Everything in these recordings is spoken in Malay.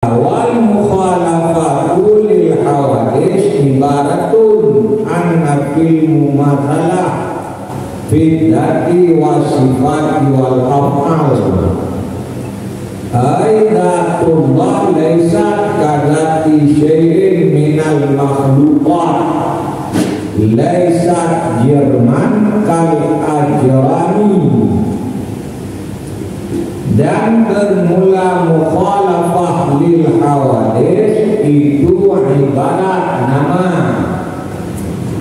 Wal mukhalafatu lil hawadis ibaratun anna fil mumathalah fi dzati wa sifati wal af'al. Aidatullah laysat kadati syai'in minal makhluqat, laysat jirman kal ajrami. Dan bermula mukhalafah lil hawadis itu ibarat nama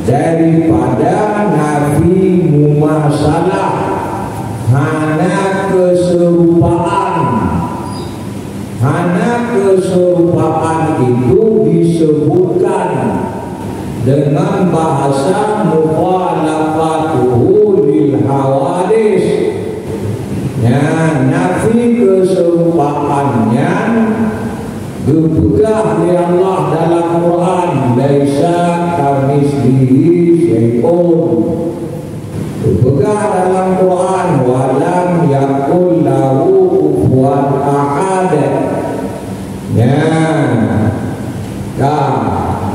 daripada nafi mumasalah, hana keserupaan. Hana keserupaan itu disebutkan dengan bahasa mukhalafatuhu lil hawadis. Ya, nafi keserupaannya dipegah oleh Allah dalam Quran, laisa kamitslihi syai'un. Dipegah dalam Quran, walam yakul lahu kufuwan ahad. Ya. Nah,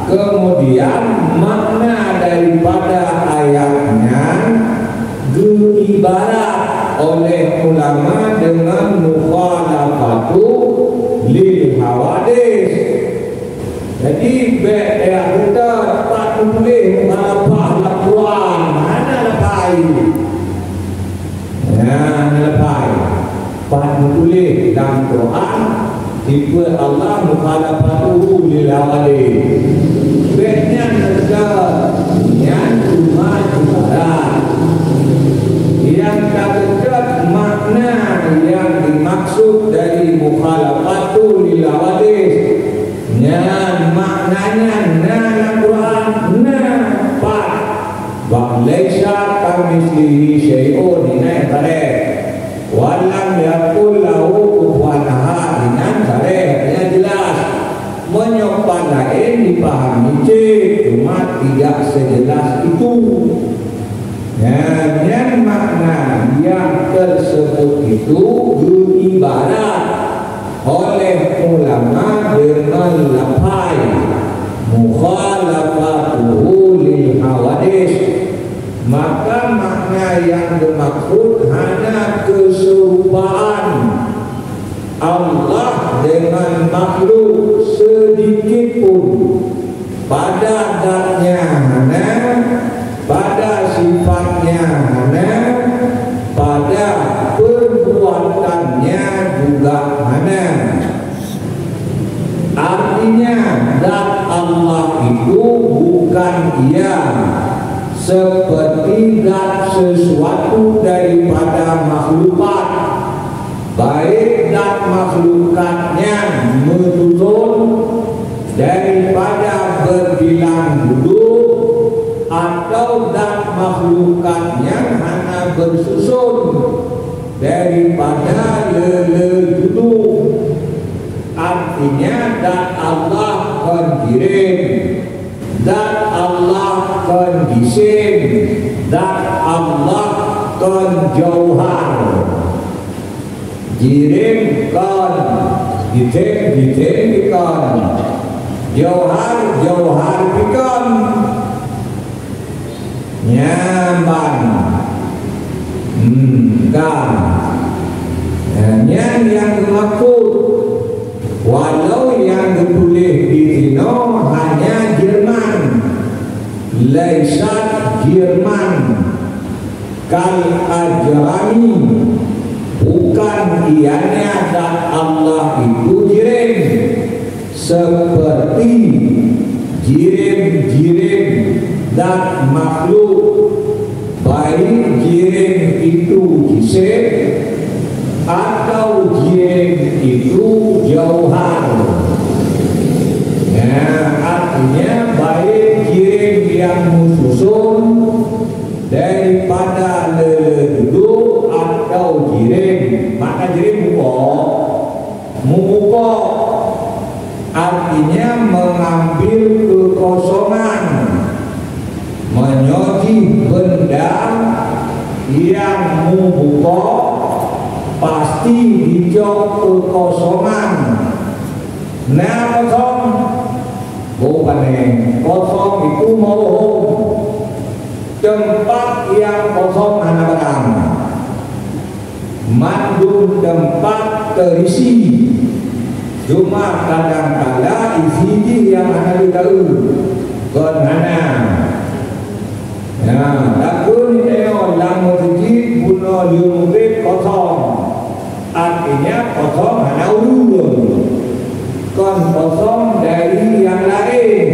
kemudian makna daripada ayatnya diibarat oleh ulama dengan mukhalafatu lil hawadis. Jadi beda kita tak boleh mukhalafah Al-Quran, mana lepai. Ya, lepai. Tak boleh dalam Quran tipe Allah mukhalafatu lil hawadis. Bedanya negara yang cuma ibarat. Yang terdekat makna yang dimaksud dari mukhalafatu lil hawadis, ya maknanya dalam Quran nampak wa laisa kamitslihi syai'un, ini benar. Walam yakul lahu kufuwan ahad, ini benar, artinya jelas. Menyopan lain dipahami cuma tidak sejelas itu. Ya, yang makna yang tersebut itu diibarat oleh ulama dengan lapai mukhalafatuhu lil hawadis. Maka makna yang dimaksud hanya keserupaan Allah dengan makhluk sedikit pun pada zatnya hanya, pada sifatnya hanya, pada perbuatannya juga hanya. Artinya zat Allah itu bukan ia seperti zat sesuatu daripada makhlukat, baik zat makhlukatnya menyusun daripada berbilang dulu, atau zat makhlukatnya hanya bersusun daripada lele-lele. Artinya zat Allah kondirim, zat Allah kondisim, zat Allah konjauhar. Jirim kon, gitim kon, jauhar kon. Nyaman kan yang dimaksud, walau yang ditulis di sini hanya Jerman, laisat Jerman kal ajrami, bukan ianya zat Allah itu jirim seperti jirim zat makhluk, baik jirim itu jisim atau jirim itu jauhar. Ya, artinya baik jirim yang mususun daripada lele dulu atau jirim, maka jirim mukok, artinya mengambil kekosongan, menyoji benda yang membuka pasti hijau kekosongan. Nah kosong bukan kosong itu mau tempat yang kosong anak barang mandung tempat terisi cuma kadang-kadang isi yang anak tahu konana ya takun eo lang masjid buno diumumkan kosong artinya kosong anak ulun kon kosong dari yang lain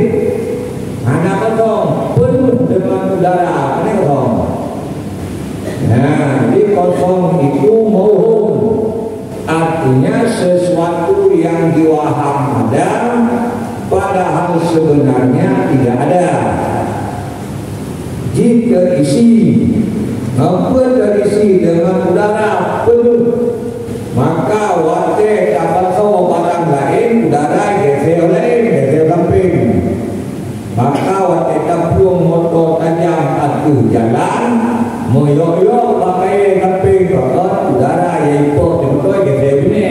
anak kosong penuh dengan udara ini kosong. Nah di kosong itu mohon artinya sesuatu yang diwaham ada padahal sebenarnya tidak ada. Jika isi mampu terisi dengan udara penuh maka wate dapat sawa barang lain udara geser lain geser samping maka wate tampung motor tajam satu jalan moyok-yok pakai samping rotot udara yang ikut motor geser ini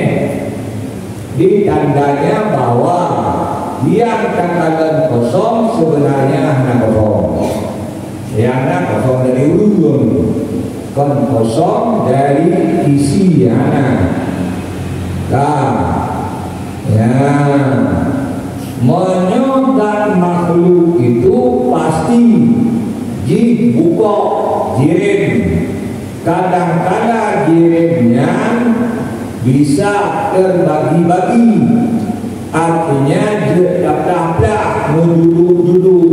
ditandanya bahwa yang katakan kosong sebenarnya hanya kosong yang kosong dari ulun kon kosong dari isi anak. Nah, ya, menyodar makhluk itu pasti dibuka jirim. Kadang-kadang jirimnya bisa terbagi-bagi. Artinya daplah menduduk-duduk.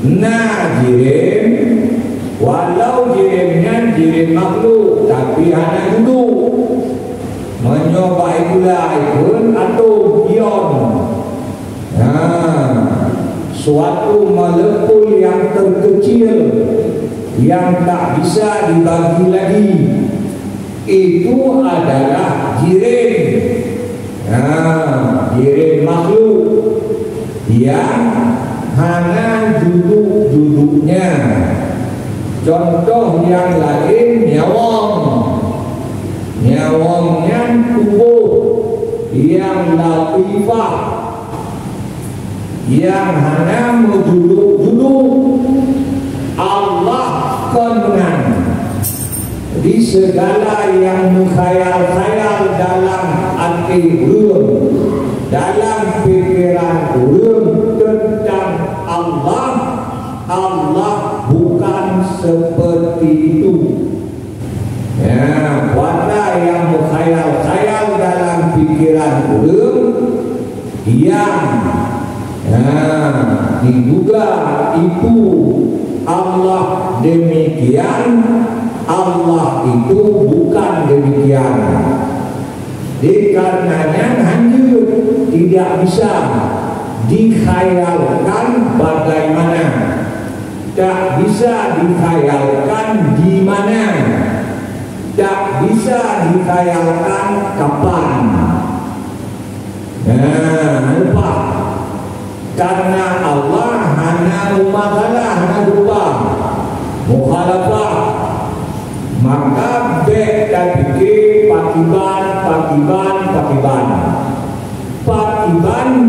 Nah, jirim walau jirimnya jirim makhluk tapi hanya duduk mencoba itulah ikut atau ion suatu molekul yang terkecil yang tak bisa dibagi lagi itu adalah jirim jirim makhluk yang hanya duduk-duduknya. Contoh yang lain nyawangnya tubuh yang latifah yang hanya duduk-duduk Allah kenang di segala yang mengkhayal-khayal dalam hati ulun dalam pikiran ulun tentang Allah bukan seperti itu. Ya, warna yang berkhayal-khayal dalam pikiran ulun yang diduga itu Allah demikian, Allah itu bukan demikian. Dikarenanya hancur tidak bisa dikhayalkan bagaimana. Tak bisa dikhayalkan di mana, tak bisa dikhayalkan kapan. Lupa karena Allah hanya mumakhalah, hanya lupa mukhalafah. Maka beda pikir pakiban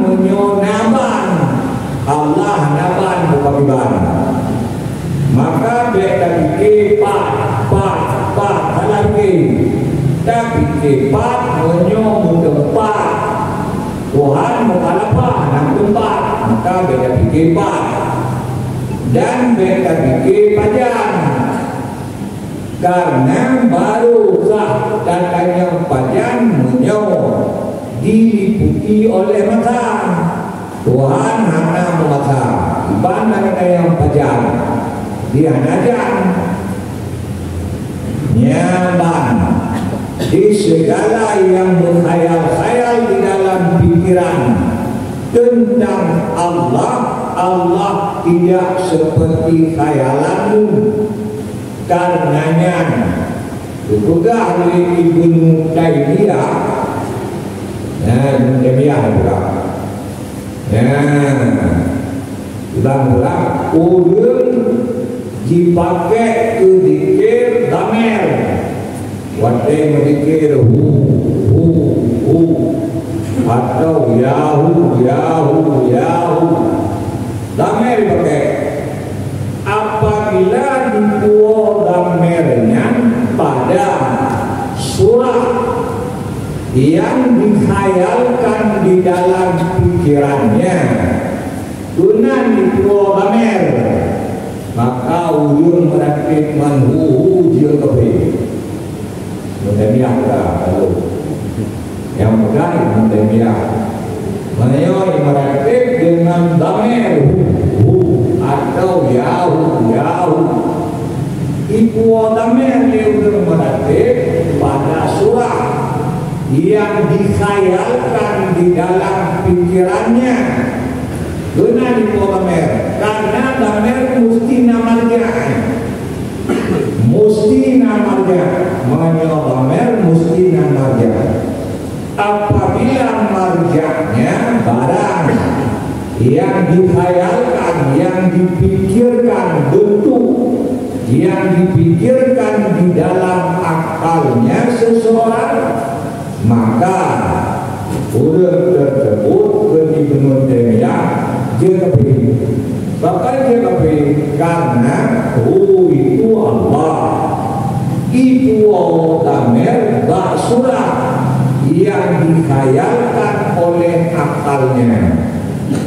menyonaban Allah naban pakiban. Maka beda fikir pat lagi tapi cepat menyomong tempat Tuhan mukhalafah dan tempat maka beda fikir pat dan beda fikir pajan karena baru sah datangnya pajan menyomong diliputi oleh mata Tuhan hanya mata ibadah yang pajan dia najan nyaman di segala yang berkhayal-khayal di dalam pikiran tentang Allah tidak seperti khayalanmu karenanya juga oleh Ibnu Taimiyah dan Taimiyah juga ulang-ulang ulun dipakai ke dikir damer wate medikir atau Yahu damer pakai. Apabila dituo damernya pada surah yang dikhayalkan di dalam pikirannya, tunan dituo damer, maka ujung merakit manhu ujung kepe. Mudemiah kalau yang mudah mudemiah. Menyo yang merakit dengan damer atau Yahu. Ibu damer yang merakit pada surah yang dikhayalkan di dalam pikirannya. Guna ibu damer, karena damer mesti namanya. Mengenai damer mesti namanya. Apabila marjanya barang yang dikhayalkan, yang dipikirkan, bentuk yang dipikirkan di dalam akalnya seseorang, maka urut tersebut kejibenun demiak jengkepi. Bahkan jengkepi karena itu Allah. Itu damer bak surah yang dikhayalkan oleh akalnya.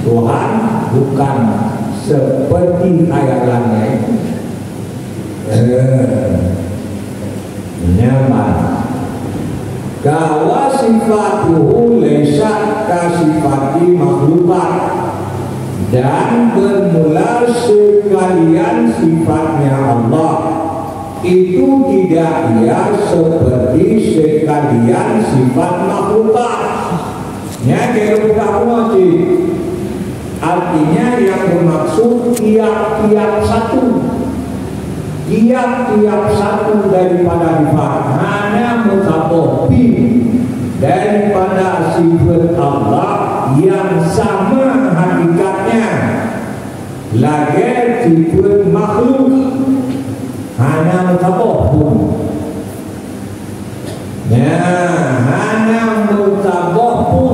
Tuhan bukan seperti khayalannya. Nyaman. Kawa sifatuhu laisa kasifati makhlukat, dan bermula sekalian sifatnya Allah itu tidak ia seperti sekalian sifat makhlukat. Ya, kalau artinya yang bermaksud tiap-tiap satu daripada sifat hanya mutabobi daripada sifat Allah yang sama hakikatnya, lagi sifat makhluk hanya mutabobi. Ya, hanya mutabobi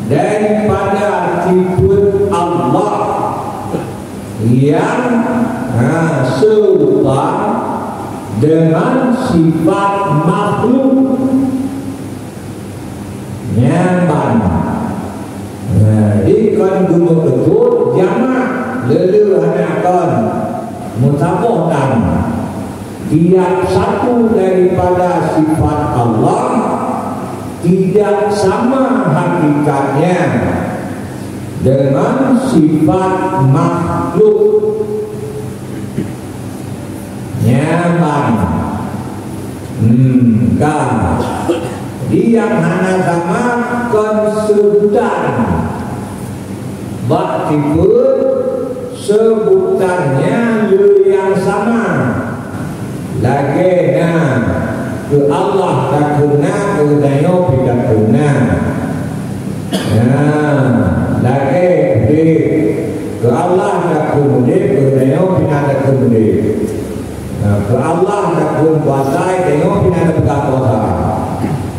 daripada sifat Allah yang serupa dengan sifat makhluk. Nyaman. Jadi kan guna betul jamak lelehanakan mutabohkan tiap satu daripada sifat Allah tidak sama hakikatnya dengan sifat makhluk. Nyaman. Kan dia hanya sama konsultan bak tipur sebutannya yang sama lagi ke Allah tak guna ke dayo tidak guna lagi ke Allah tak guna ke dayo tidak guna ke Allah tak guna kuasai dayo tidak berkuasa.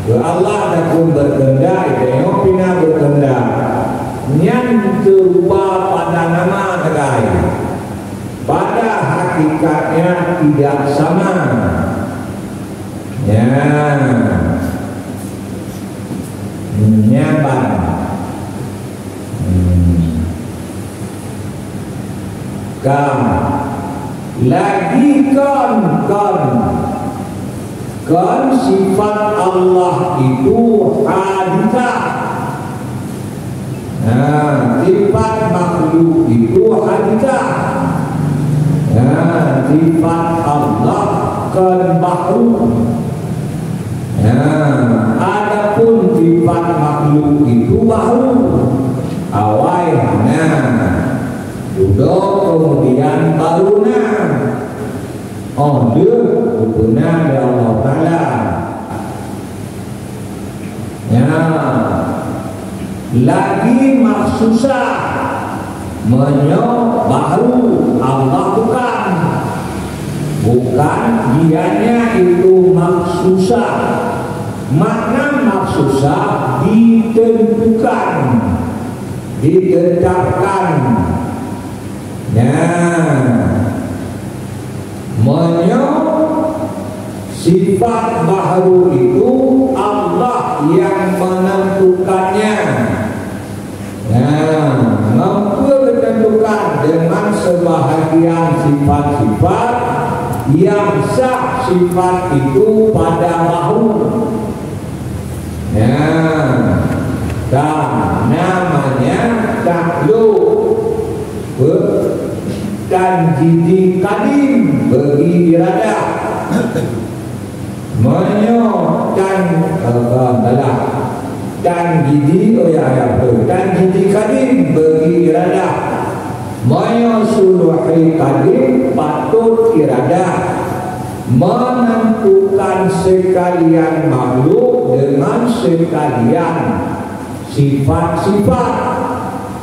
Ke Allah tak pun berkendak, tengok pina berkendak. Yang serupa pada nama tegai, pada hakikatnya tidak sama. Ya, nyaman. Lagi kan sifat Allah itu hadithah. Sifat makhluk itu hadithah. Sifat Allah kan makhluk. Adapun sifat makhluk itu baru awalnya duduk kemudian barunya dia benar ya Allah Ta'ala. Ya, lagi maksusah menyok baru Allah bukan dianya itu maksusah. makna maksusah ditentukan, ditetapkan. Sifat baharu itu Allah yang menentukannya. Mampu ditentukan dengan sebahagian sifat-sifat yang sah sifat itu pada baharu. Namanya takluk dan jidi kadim bagi iradah. Dan jidi dan jidi kadim bagi iradah. Suluhi kadim patut iradah, menentukan sekalian makhluk dengan sekalian sifat-sifat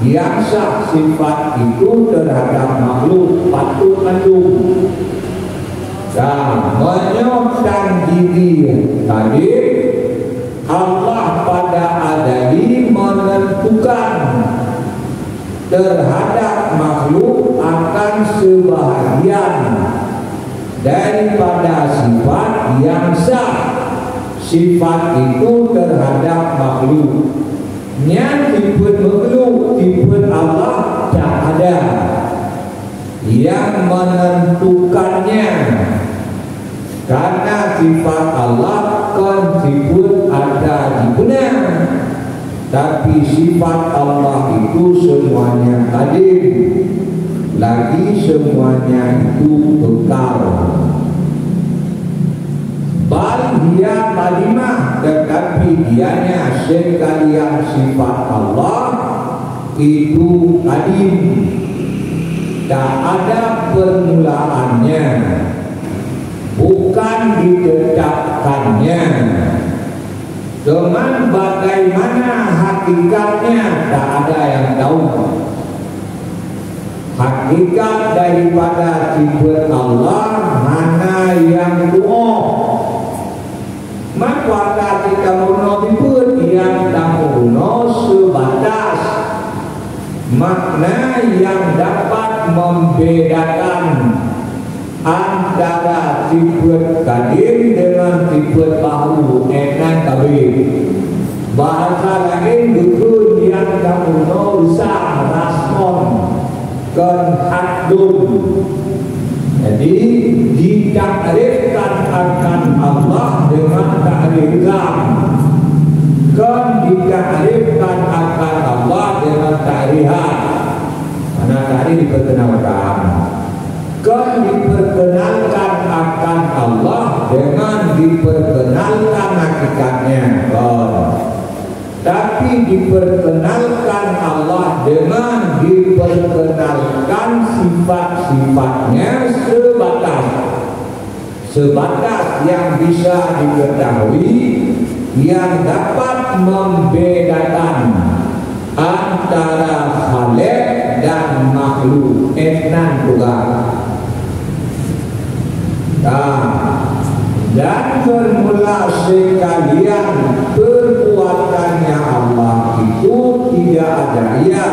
yang sah sifat itu terhadap makhluk patut mendung. Dan menyokkan diri tadi Allah pada adali menentukan terhadap makhluk akan sebahagian daripada sifat yang sah sifat itu terhadap makhluk. Yang tipe makhluk, tipe Allah tak ada yang menentukannya. Karena sifat Allah kan tipe ada di benar, tapi sifat Allah itu semuanya hadir, lagi semuanya itu kekal. Dia kalimah, tetapi dianya sekalian sifat Allah itu kadim, tak ada permulaannya, bukan ditetapkannya. Dengan bagaimana hakikatnya tak ada yang tahu. Hakikat daripada sifat Allah mana yang doa. Maka ketika menurut yang tamuno sebatas makna yang dapat membedakan antara sifat kadim dengan sifat baharu enan kabir. Bahasa lain betul yang tamuno usah respon kan hadun. Jadi ditakrifkan akan Allah dengan takrifan, kan ditakrifkan akan Allah dengan takrihan. Mana tadi diperkenalkan, kan diperkenalkan akan Allah dengan diperkenalkan hakikatnya. Tapi diperkenalkan Allah dengan diperkenalkan sifat-sifatnya sebatas yang bisa diketahui, yang dapat membedakan antara khalik dan makhluk. Enan juga. Dan bermula sekalian perbuatannya Allah itu tidak ada ia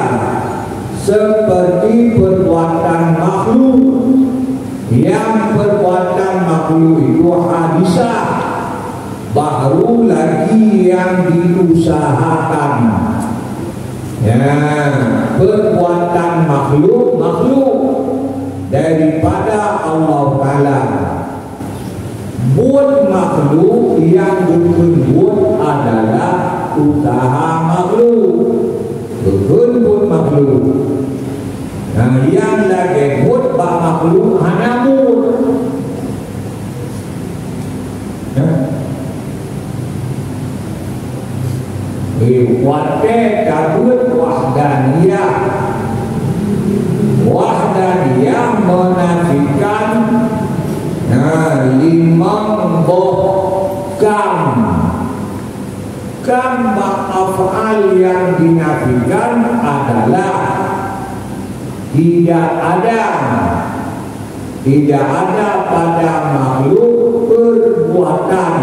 seperti perbuatan makhluk, yang perbuatan makhluk itu hadisah, baru lagi yang diusahakan. Perbuatan makhluk daripada Allah Ta'ala. Buat makhluk yang berbuat adalah usaha makhluk, berbuat makhluk. Yang lagi buat makhluk hanya buat. Wate kabut wahdaniyah. Wahdaniyah menafikan limang kam af'al yang dinafikan adalah tidak ada, pada makhluk perbuatan.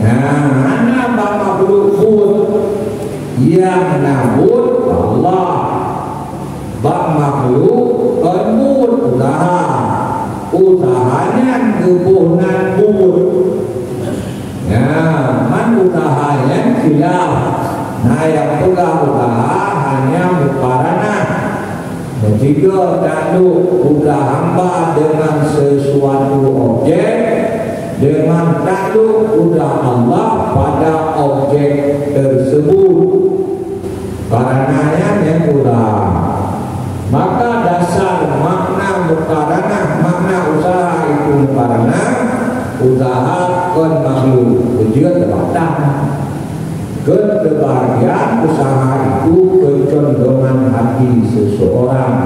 Anak makhluk pun yang nabut Allah, bak makhluk kenut usahanya kebunan but. Man usahanya khilaf. Yang pula usaha hanya mukarana. Jika tanduk udah hamba dengan sesuatu objek, dengan tanduk udah Allah pada objek tersebut, karenanya yang udah, maka dasar makna mukarana, makna usaha itu mukarana, usaha kon makhluk tujuan terbatang. Kebahagiaan usaha itu kecondongan hati seseorang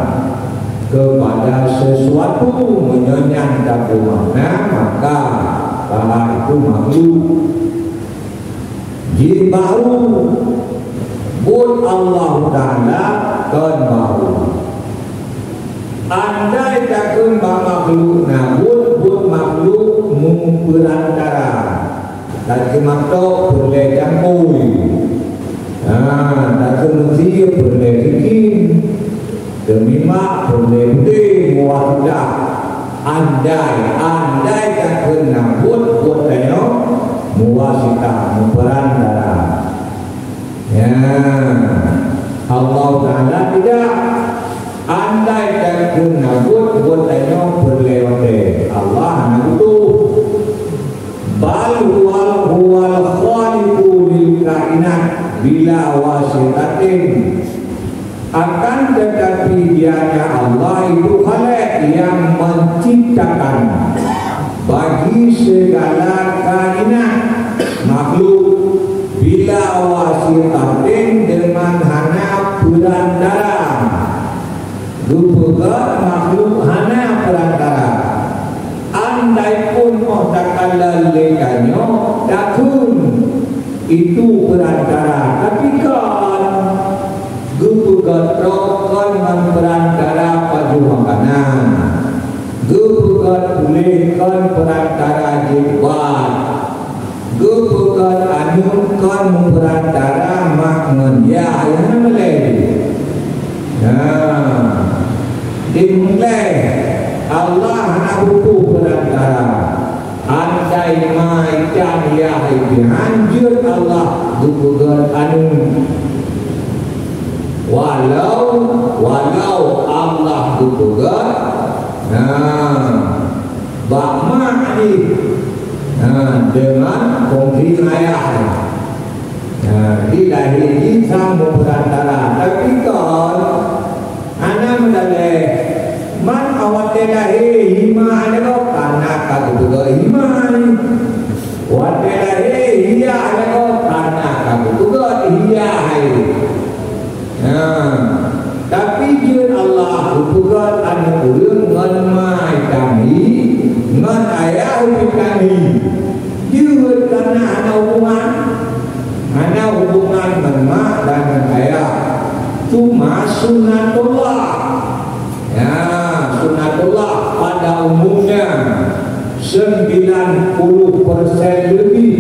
kepada sesuatu menyenang dan makna, maka usaha itu makhluk. Jibahu bud Allah Ta'ala kan bahu. Andai tak kembang makhluk, namun bud makhluk memperantara. Tak kemakto boleh campur, tak kemesti boleh bikin, demimak boleh budi muadah. Andai tak kena buat tayo muasita memperantara. Allah Ta'ala tidak. Andai tak kena buat tayo berlewat Allah nabutu. Bal huwal khaliqu lil kainat bila wasitatin. Akan tetapi dianya Allah itu khaliq yang menciptakan bagi segala kainat makhluk bila wasitatin dengan hana perantara. Dupukan makhluk hana perantara. Andai pun muhtakala lekanyo takun itu perantara, tapi kan gupu gatrokon memperantara padu makanan, gupu gatulekon perantara jibat, gupu gat anukon memperantara makmen ya yang meleh. Dimulai Allah nak buku perantara. Andai maikan ya hancur Allah bukukan anu. Walau Allah bukukan. Bakma ni dengan kongsi ayah. Dilahiri sama perantara. Tapi kan anak mendalai. Man awatela hima alego kana kagudo hima watela hiya alego kana kagudo hiya hai. Tapi jin Allah bukan anu urang ngan mai kami ngan ayah kami jin kana ana hubungan mak dan ayah cuma sunatullah. Sunatullah pada umumnya 90% lebih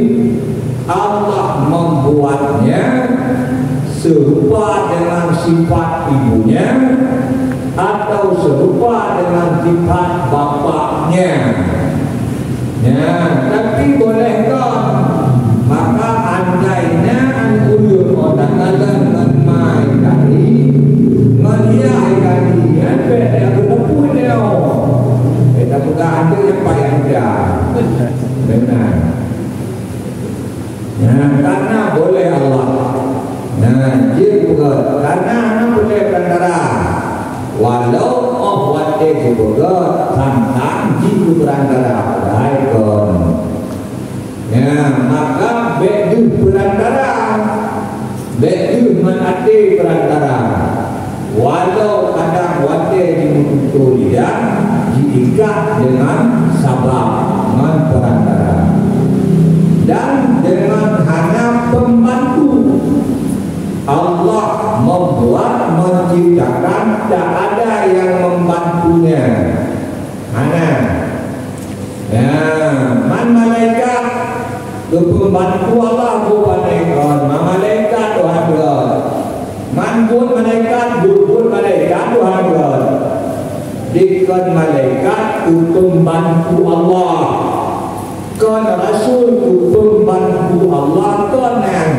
Allah membuatnya serupa dengan sifat ibunya atau serupa dengan sifat bapaknya. Tapi bolehkah maka andainya anulur orang dengan mai kali melihat kali ada pun dia kita buka ada yang payah dia benar karena boleh Allah dia buka karena boleh perantara walau wate buka tantang jitu perantara daikon maka bedu perantara bedu menati perantara. Walau kadang wate dimutulian diikat dengan sabab dengan perantara dan dengan hanya pembantu. Allah membuat menciptakan tak ada yang membantunya. Man malaikat pembantu pembantu Allah bukan malaikat Tuhan God. Manpun malaikat bukan malaikat Tuhan God. Dikon malaikat itu pembantu Allah. Kon rasul itu pembantu Allah konan.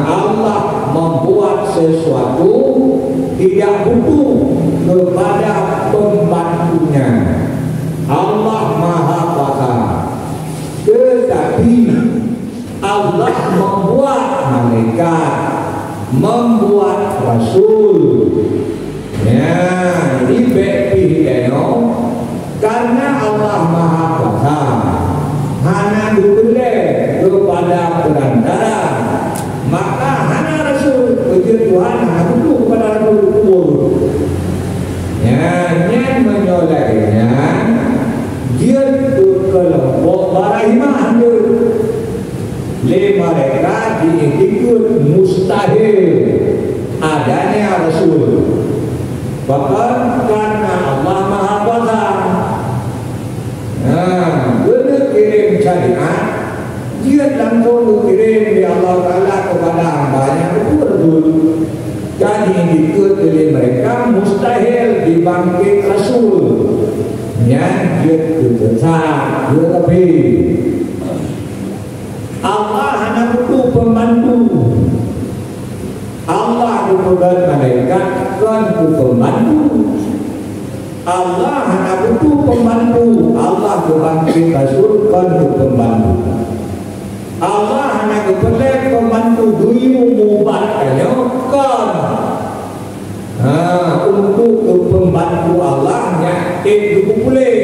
Allah membuat sesuatu tidak butuh kepada pembantunya. Allah Maha Kuasa. Tetapi Allah membuat malaikat, membuat rasul. Ya, jadi bepi deno karena Allah Maha Kuasa. Hana dipilih kepada perantara, maka hana rasul ujian Tuhan hana butuh kepada rasul kubur. Ya, yang menyolehnya dia itu kelompok baraiman dia. Le mereka diikut mustahil adanya rasul. Bahkan karena Allah Maha Kuasa. Benda kirim syariat, dia langsung kirim di Allah Ta'ala kepada hambanya itu rasul. Jadi diikut oleh mereka mustahil dibangkit rasul. Yang dia besar, dia lebih. Allah hanya butuh pembantu. Allah bukan malaikat, kan pembantu. Allah hanya butuh pembantu. Allah bangkit rasul, kan pembantu. Allah hanya kepada pembantu dunia mubaraknya, kan. Untuk pembantu Allahnya itu boleh.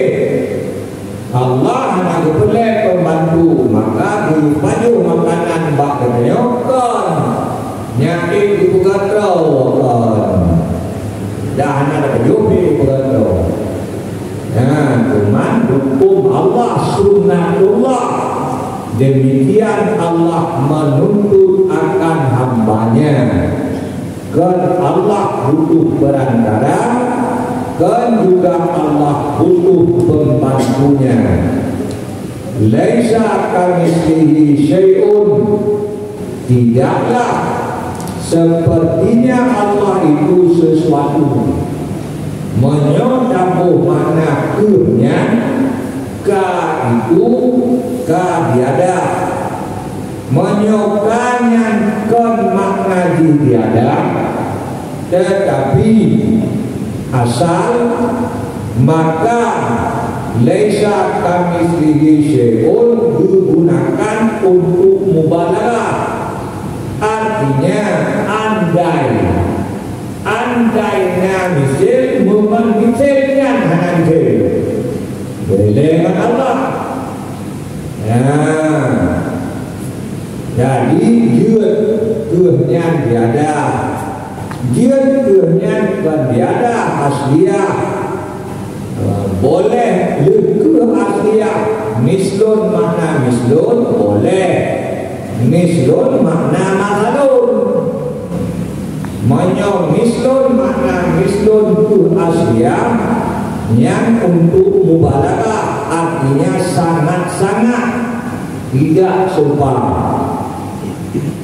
Allah hanya kepada pembantu, maka baju makanan baknya kan. Nyakit itu gatal kan. Dah hanya ada jobi gatal. Cuman hukum Allah sunnatullah. Demikian Allah menuntut akan hambanya. Kan Allah butuh perantara, kan juga Allah butuh pembantunya. Laisa kamitslihi syai'un, tidaklah sepertinya Allah itu sesuatu. Menyodabuh makna kurnya, ka itu, ka tiada. Menyokanya kan makna tiada, tetapi asal maka laisa kamitslihi syai'un digunakan untuk mubalaghah. Artinya andainya misal memanggilnya hananjil dengan Allah. Jadi dia kehendak tiada, dia kehendak kan tiada asliah. Boleh lekeh asliah. Mislun makna mislun boleh. Mislun makna mahalun. Menyong mislun makna mislun itu asliah yang untuk mubalaghah, artinya sangat-sangat tidak sumpah.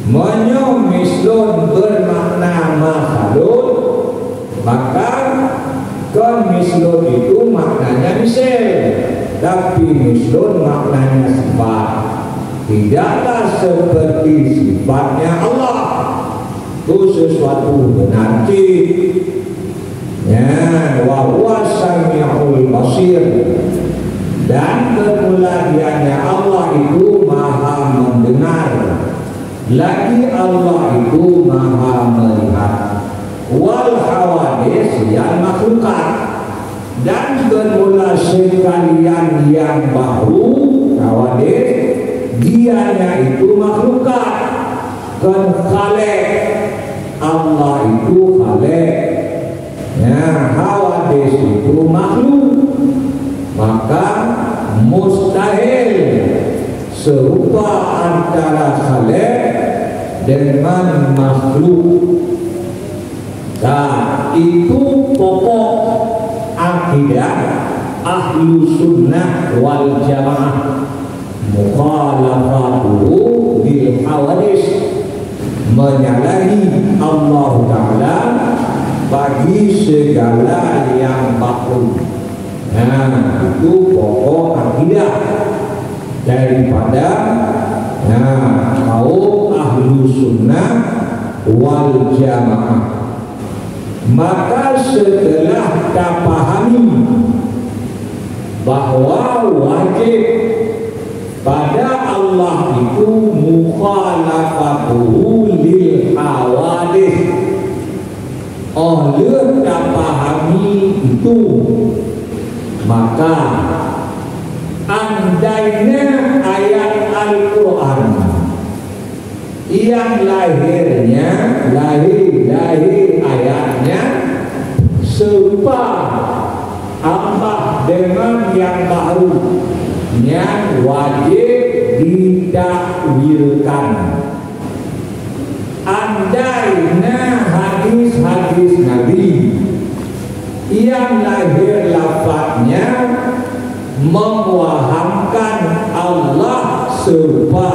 Menyong mislun bermakna mahalun, maka kan mislun itu maknanya misal, tapi mislun maknanya sifat. Tidaklah seperti sifatnya Allah. Itu sesuatu benarti. Wa huwa sami'ul basir. Dan kemuliaannya Allah itu maha mendengar. Lagi Allah itu maha melihat. Wal hawadis yang makhlukat. Dan bermula sekalian yang baru hawadis, dianya itu makhlukat. Kan khalik, Allah itu khalik. Hawadis itu makhluk. Maka mustahil serupa antara khalik dengan makhluk. Dan itu pokok akidah ahlu sunnah wal jamaah. mukhalafatuhu bil hawadis, menyalahi Allah Ta'ala bagi segala yang baku. Nah, itu pokok akidah daripada kaum ahlu sunnah wal jamaah. Maka setelah kita pahami bahwa wajib pada Allah itu mukhalafatuhu lil hawadis, oleh kita pahami itu, maka andainya ayat Al-Quran yang lahir ayatnya serupa Allah dengan yang baru yang wajib ditakwilkan. Andainya hadis-hadis Nabi yang lahir lafaznya mewahamkan Allah serupa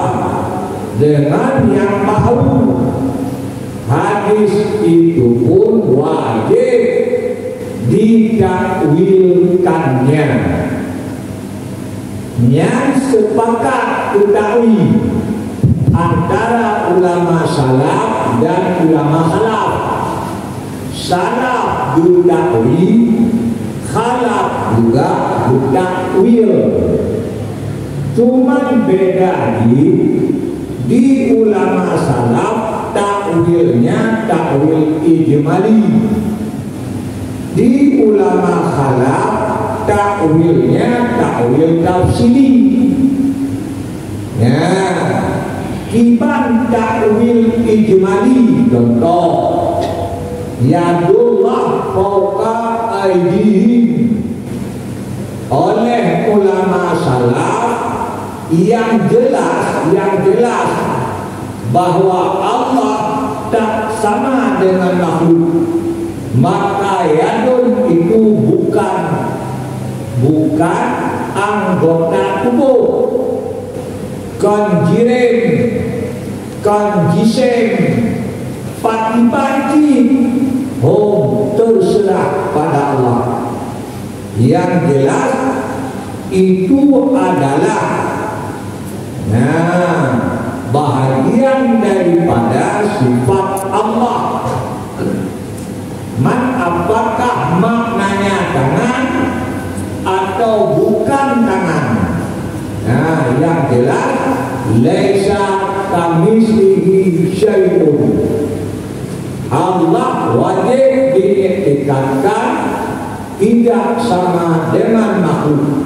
dengan yang baru, hadis itu pun wajib ditakwilkannya. Yang sepakat ketahui antara ulama salaf dan ulama khalaf. Salaf ditakwil, khalaf juga ditakwil. Cuman beda di ulama salaf takwilnya takwil ijmali, di ulama khalaf takwilnya takwil tafsili. Ya, kiban takwil ijmali, contoh yadullah fauqa aydihim, oleh ulama salaf yang jelas bahwa Allah tak sama dengan makhluk, maka yadun itu bukan anggota tubuh. Konjirim, konjisem, pati-pati, terserah pada Allah. Yang jelas itu adalah bahagian daripada sifat Allah. Apakah maknanya tangan atau bukan tangan? Yang jelas laisa kamitslihi syai'un. Allah wajib diiktikadkan tidak sama dengan makhluk.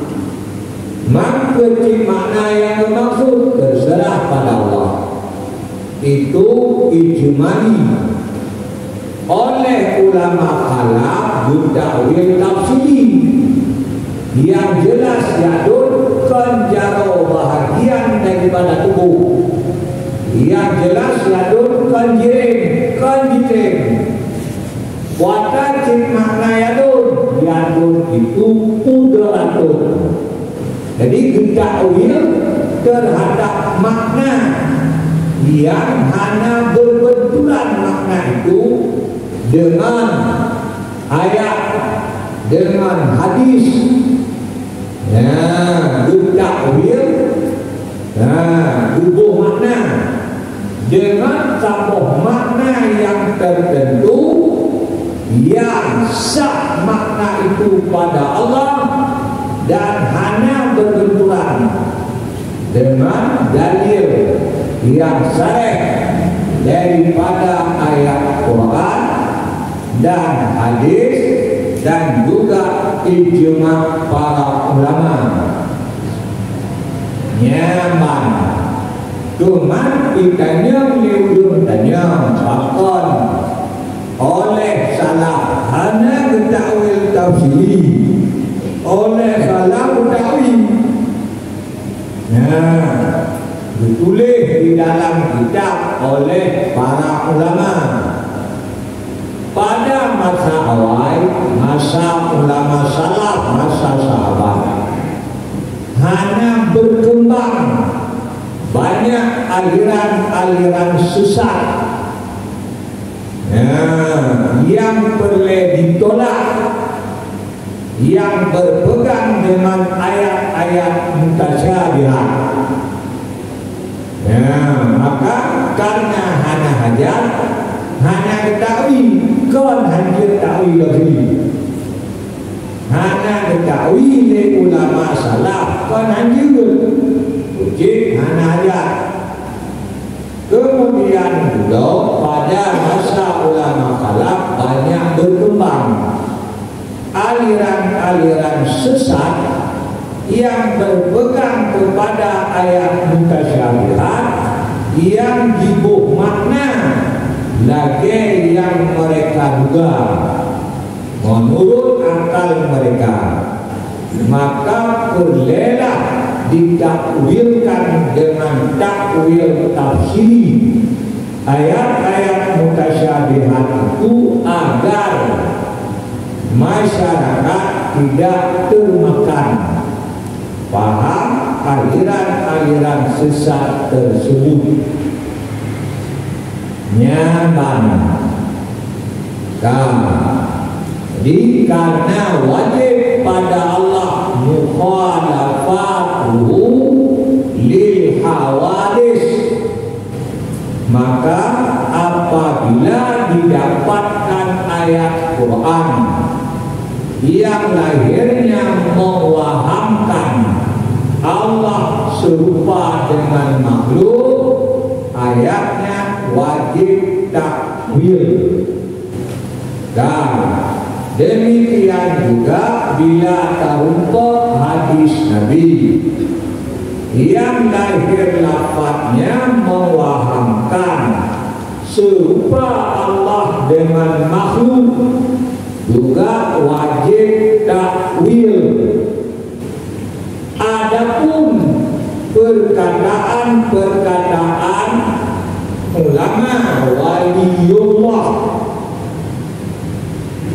Maka makna yang dimaksud terserah pada Allah. Itu ijmali. Oleh ulama khalaf ditakwil tafsiri. Yang jelas yadun kanjaro bahagian daripada tubuh. Yang jelas yadun kanjirim. Wata cik makna yadun itu kudratun. Jadi ditakwil terhadap makna yang hanya berbenturan makna itu dengan ayat, dengan hadis. Ditakwil ubah makna dengan tambah makna yang tertentu yang sah makna itu pada Allah dan hanya berbenturan dengan dalil yang sahih daripada ayat Quran dan hadis dan juga ijma para ulama. Nyaman cuman kitanya liudun tanya bahkan oleh salaf hanya ketakwil tafsiri, oleh salaf ketakwil ditulis di dalam kitab oleh para ulama. Pada masa awal, masa ulama salaf, masa sahabat, hanya berkembang aliran-aliran sesat yang perlu ditolak, yang berpegang dengan ayat-ayat mutasyabihat. Maka karena hana hajat, hana ketahui kon hancur tahui lagi, hana ketahui le ulama salaf kon hancur uji hana hajat. Kemudian juga pada masa ulama salaf banyak berkembang aliran-aliran sesat yang berpegang kepada ayat mutasyabihat yang dibuh makna lagi yang mereka duga menurut akal mereka, maka perlulah ditakwilkan dengan takwil tafsiri ayat-ayat mutasyabihat itu agar masyarakat tidak termakan paham aliran-aliran sesat tersebut. Nyaman jadi karena wajib pada Allah mukhalafatuhu lil hawadis, maka apabila didapatkan ayat Quran yang lahirnya mewahamkan Allah serupa dengan makhluk, ayatnya wajib takwil. Dan demikian juga bila tarumpah hadis Nabi yang lahir lafadznya mewahamkan serupa Allah dengan makhluk, juga wajib takwil. Adapun perkataan-perkataan ulama waliullah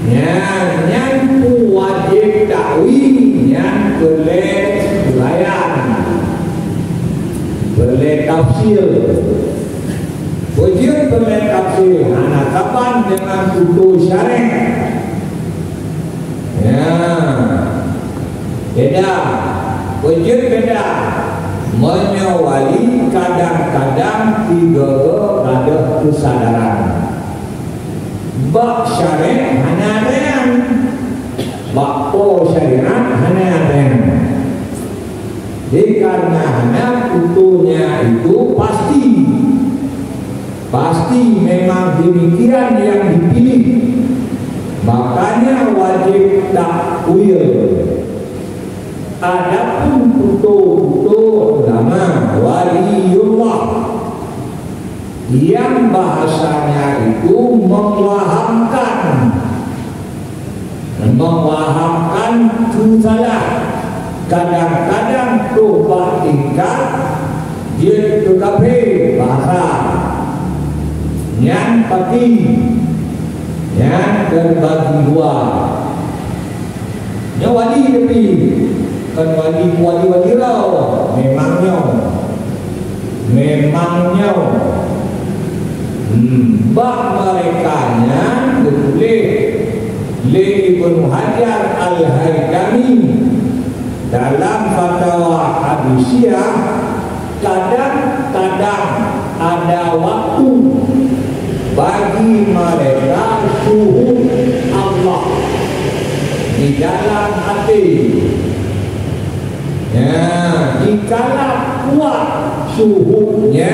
yang wajib takwil, yang boleh tafsir, wajib boleh tafsir. Anak kapan dengan tutur syarah? Beda, wajib beda. Menyawali kadang-kadang tiga ada kesadaran. Bak syariat hanya ada yang, bak syariat hanya ada yang. Jadi karena hanya tuturnya itu pasti memang demikian yang dipilih, makanya wajib takwil. Adapun tutur ulama waliullah yang bahasanya itu mewahamkan tusalah, kadang-kadang tumpah tingkat dia tetapi bahasa yang pagi yang terbagi dua. Yang wali tapi kan wali rau memangnya bak merekanya boleh le Ibnu Hajar Al-Haytami dalam fatwa Hadisiyah kadang-kadang ada waktu bagi mereka syuhud Allah di dalam hati. Jikalau kuat syuhudnya,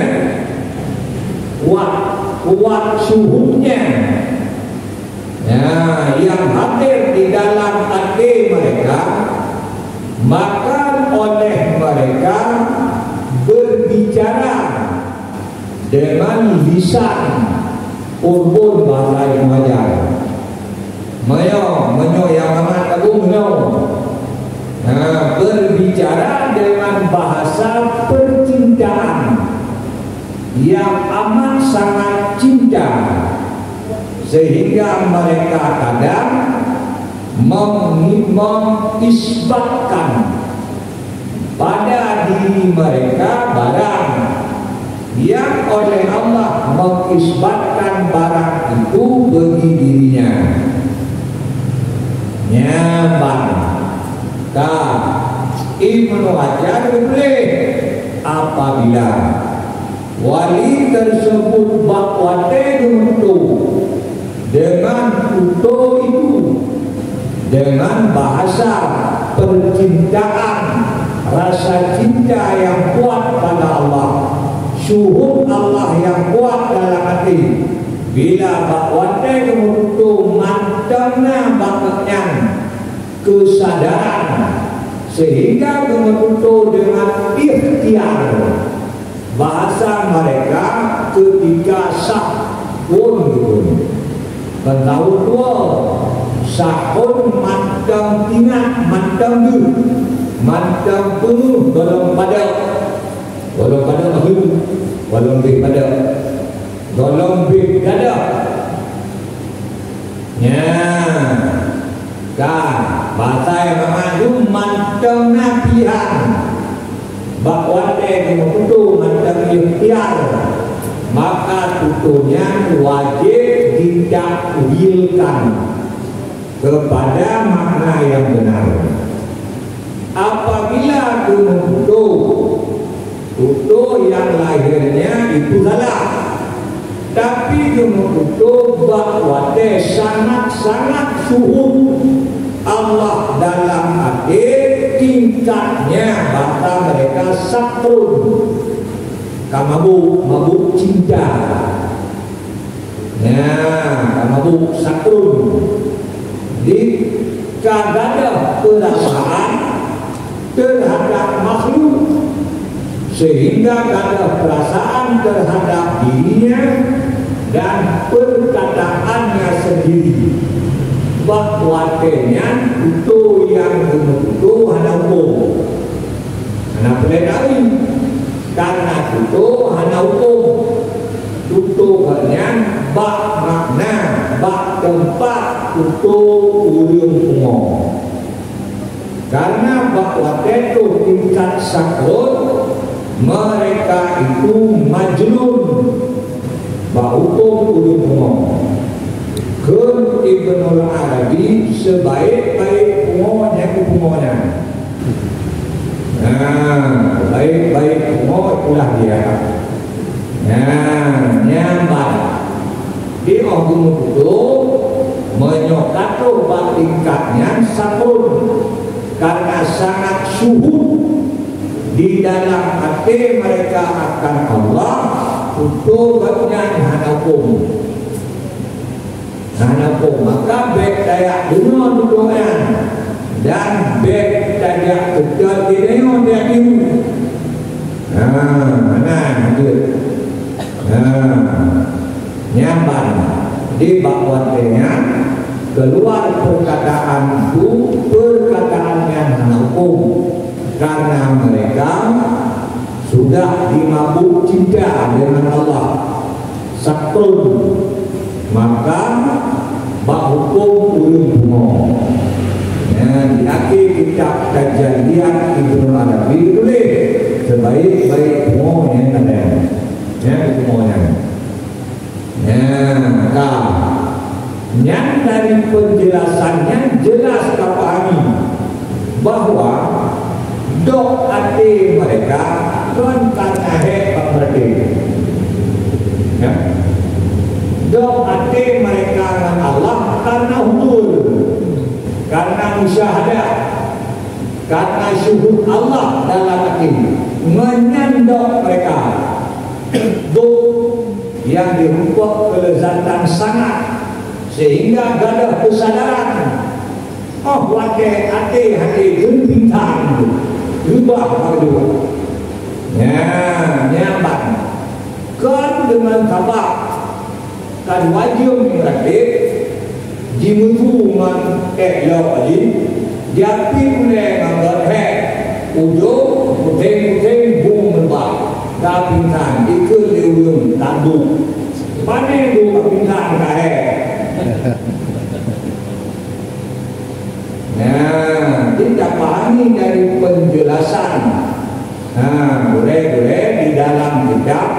kuat syuhudnya, yang hadir di dalam hati mereka, maka oleh mereka berbicara dengan lisan urbun bahasa yang wajar. Menyo yang amat agung berbicara dengan bahasa percintaan yang amat sangat cinta, sehingga mereka kadang mengisbatkan pada diri mereka barang yang oleh Allah mengisbatkan barang itu bagi dirinya. Nyambang tak Ibnu Hajar boleh apabila wali tersebut bakwate dengan kuto itu dengan bahasa percintaan, rasa cinta yang kuat pada Allah, syuhud Allah yang kuat dalam hati. Bila bakwate itu mantapnya bakatnya kesadaran sehingga menuntut dengan ikhtiar. Bahasa mereka ketika sahun tahu tua sahun macam ingat macam penuh dalam pada hidup walau pada dalam gada kan bahasa yang mengadu macam nabihan bakwate itu macam ikhtiar, maka tuturnya wajib ditakwilkan kepada makna yang benar. Apabila tutur yang lahirnya itu salah, tapi tutur bakwate sangat-sangat suhud Allah dalam hati, tingkatnya bahasa mereka sakrun, mabuk cinta. Mabuk sakrun. Di kagada perasaan terhadap makhluk, sehingga ada perasaan terhadap dirinya dan perkataannya sendiri. Bakwatenya itu yang itu hanya hukum, hanya peledari, karena itu hanya hukum. Tutuhannya bak makna, bak tempat itu ulung umum. Karena bakwate itu tingkat sakrut, mereka itu majnun, bak hukum ulung umum. Ke Ibnu Arabi sebaik-baik pengonya. Baik-baik pengonya itulah dia. Nyambat di orang itu menyokatu tingkatnya sakrun karena sangat suhud di dalam hati mereka akan Allah. Untuk hanya hukum. Maka baik daya dunia dukungan dan baik daya kejal dineo dia itu. Nyamban di bakwatenya keluar perkataan itu, perkataan yang hukum, karena mereka sudah dimabuk cinta dengan Allah sakrun, maka bak hukum ulun umum. Di akhir kitab Kajian Ibnu Arabi tulis sebaik-baik umumnya umumnya. Yang dari penjelasannya jelas kepahami bahwa dok hati mereka kan karena hebat berarti. Dok hati mereka dengan Allah karena hudur, karena musyahadah, karena syuhud Allah dalam hati, menyandok mereka dok yang dirumput kelezatan sangat sehingga gadah kesadaran. Oh, wakil hati gembintang rubah kedua. Nyambat kan dengan kabar kan wajib mengerti jimutuman lo aji japi mulai ngambil ujung putih bung membak kapintan ikut diulung tanduk panen bu kapintan tidak pahami dari penjelasan boleh di dalam kitab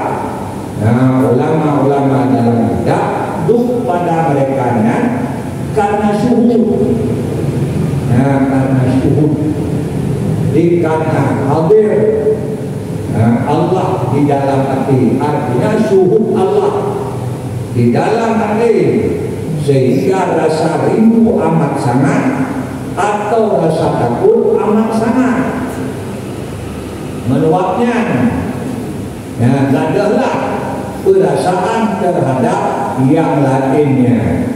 karena syuhud, karena hadir Allah di dalam hati, artinya syuhud Allah di dalam hati, sehingga rasa rindu amat sangat atau rasa takut amat sangat meluapnya. Adalah perasaan terhadap yang lainnya.